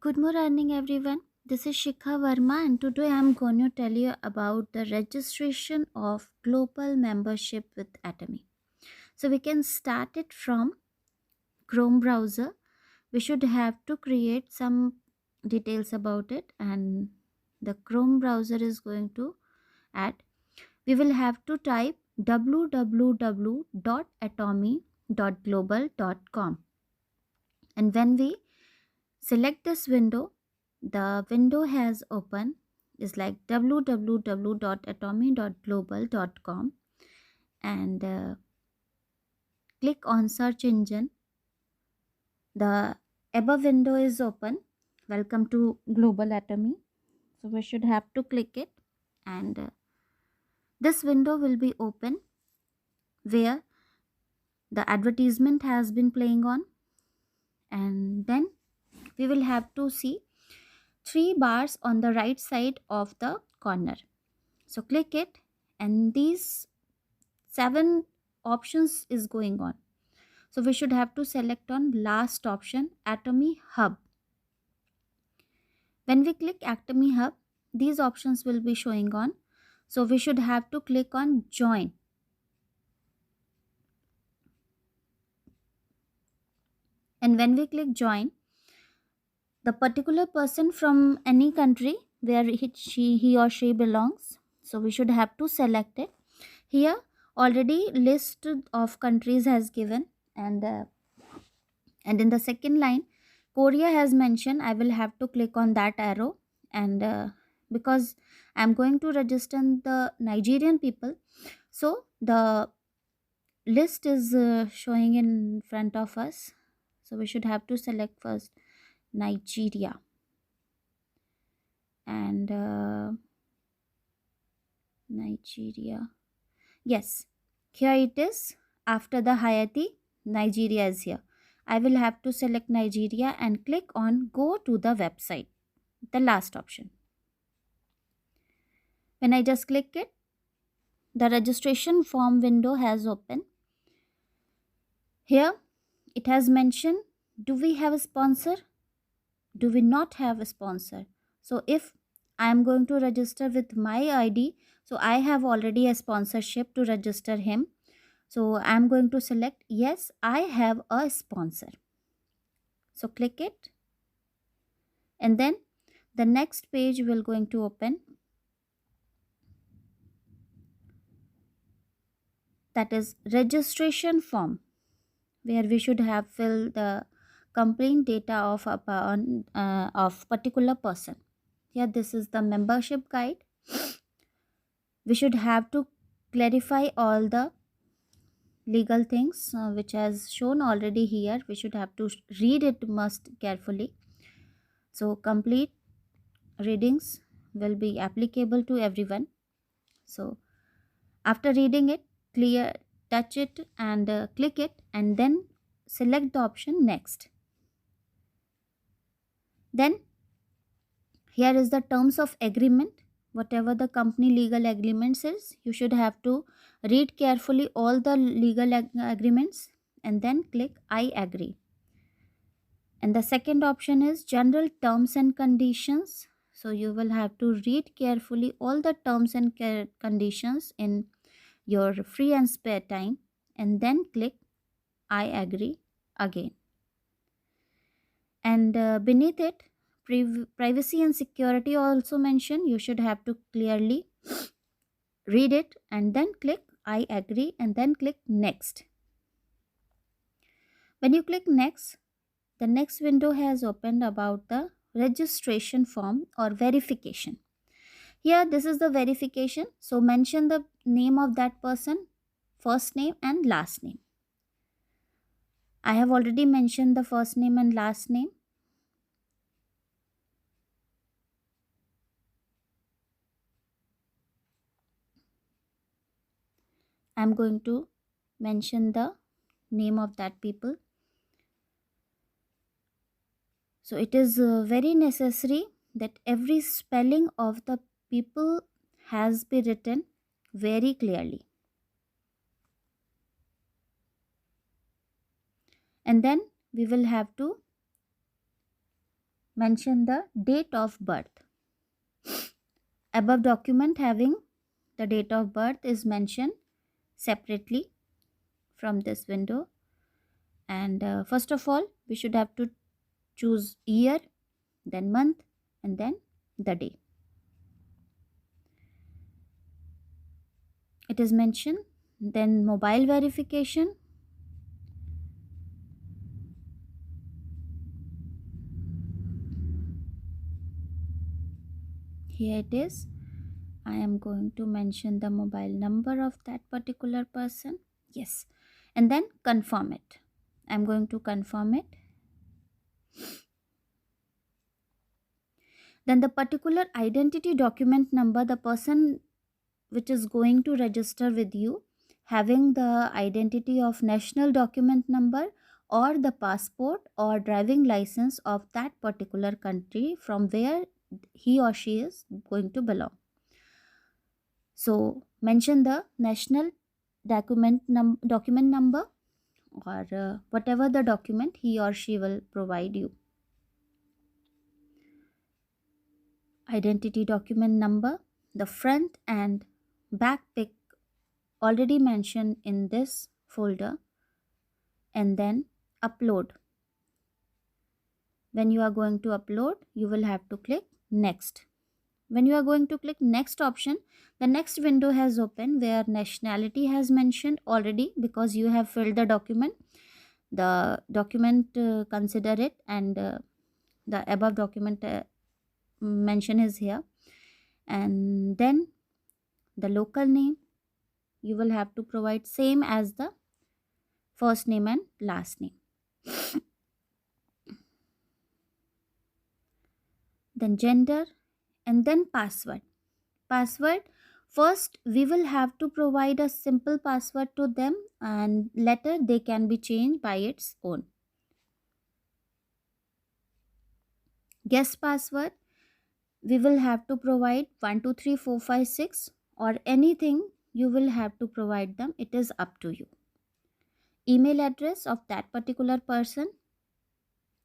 Good morning, everyone. This is Shikha Verma, and today I'm going to tell you about the registration of global membership with Atomy. So, we can start it from Chrome browser. We should have to create some details about it, and the Chrome browser is going to add. We will have to type www.atomy.global.com, and when we select this window, the window has open is like www.atomy.global.com, and click on search engine. The above window is open. Welcome to Global Atomy. So we should have to click it, and this window will be open where the advertisement has been playing on, and then we will have to see three bars on the right side of the corner. So click it, and these seven options is going on. So we should have to select on last option, Atomy Hub. When we click Atomy Hub, these options will be showing on. So we should have to click on join. And when we click join, the particular person from any country where he or she belongs, so we should have to select it. Here already list of countries has given, and in the second line Korea has mentioned. I will have to click on that arrow, and because I'm going to register the Nigerian people, so the list is showing in front of us. So we should have to select first Nigeria, and Nigeria, yes, here it is. After the Hayati, Nigeria is here. I will have to select Nigeria and click on go to the website, the last option. When I just click it, the registration form window has opened. Here it has mentioned, do we have a sponsor? Do we not have a sponsor? So if I am going to register with my ID, so I have already a sponsorship to register him. So I am going to select yes, I have a sponsor. So click it, and then the next page will going to open, that is registration form, where we should have filled the complete data of particular person. Here this is the membership guide. We should have to clarify all the legal things which has shown already here. We should have to read it most carefully. So complete readings will be applicable to everyone. So after reading it, clear, touch it, and click it, and then select the option next. Then here is the terms of agreement. Whatever the company legal agreements is, you should have to read carefully all the legal agreements, and then click I agree. And the second option is general terms and conditions. So you will have to read carefully all the terms and conditions in your free and spare time, and then click I agree again. And beneath it, privacy and security also mentioned. You should have to clearly read it, and then click I agree, and then click next. When you click next, the next window has opened about the registration form or verification. Here this is the verification. So mention the name of that person, first name and last name. I have already mentioned the first name and last name. I am going to mention the name of that people. So it is very necessary that every spelling of the people has been written very clearly. And then we will have to mention the date of birth. Above document having the date of birth is mentioned separately from this window. And first of all, we should have to choose year, then month, and then the day. It is mentioned. Then mobile verification. Here it is. I am going to mention the mobile number of that particular person. Yes. And then confirm it. I'm going to confirm it. Then the particular identity document number, the person which is going to register with you, having the identity of national document number or the passport or driving license of that particular country from where he or she is going to belong. So mention the national document number or whatever the document he or she will provide you. Identity document number, the front and back pic already mentioned in this folder, and then upload. When you are going to upload, you will have to click next. When you are going to click next option, the next window has opened where nationality has mentioned already because you have filled the document. The document consider it, and the above document mention is here. And then the local name, you will have to provide same as the first name and last name. Then gender, and then password. Password, first we will have to provide a simple password to them, and later they can be changed by its own. Guest password, we will have to provide 123456 or anything you will have to provide them. It is up to you. Email address of that particular person,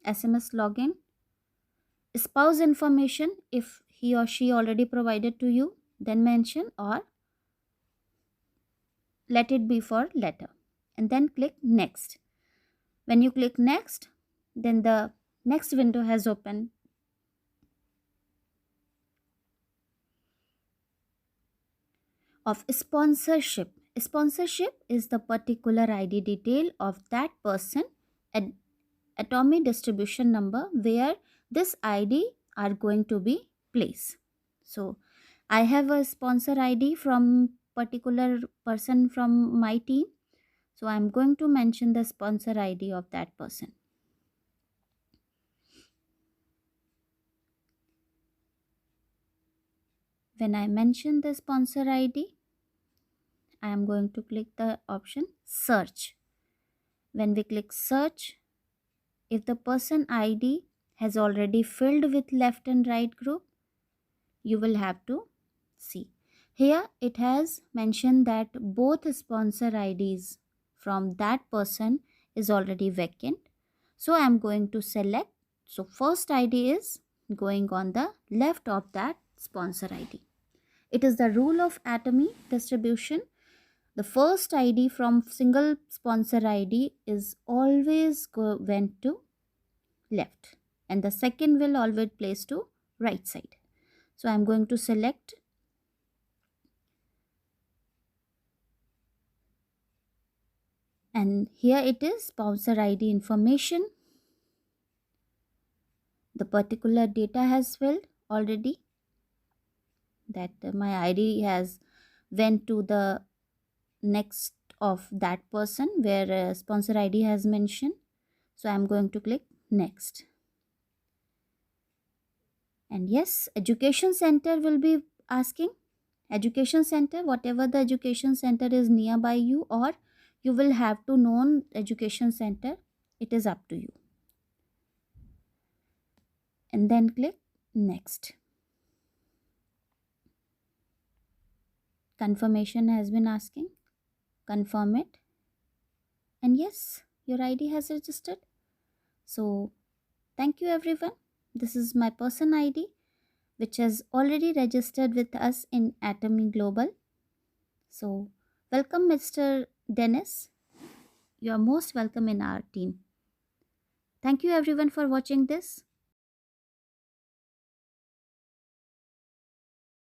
SMS login, spouse information if he or she already provided to you, then mention, or let it be for letter, and then click next. When you click next, then the next window has opened. Of sponsorship. Sponsorship is the particular ID detail of that person at Atomy distribution number where this ID are going to be placed. So I have a sponsor ID from particular person from my team. So I'm going to mention the sponsor ID of that person. When I mention the sponsor ID, I am going to click the option search. When we click search, if the person ID has already filled with left and right group, you will have to see. Here it has mentioned that both sponsor IDs from that person is already vacant. So I am going to select. So first ID is going on the left of that sponsor ID. It is the rule of Atomy distribution. The first ID from single sponsor ID is always went to left, and the second will always place to right side. So I am going to select, and here it is sponsor ID information. The particular data has filled already, that my ID has went to the next of that person where sponsor ID has mentioned. So I am going to click next. And yes, education center will be asking. Education center, whatever the education center is nearby you, or you will have to know education center, it is up to you. And then click next. Confirmation has been asking. Confirm it. And yes, your ID has registered. So thank you everyone. This is my person ID, which is already registered with us in Atomy Global. So, welcome, Mr. Dennis. You are most welcome in our team. Thank you, everyone, for watching this.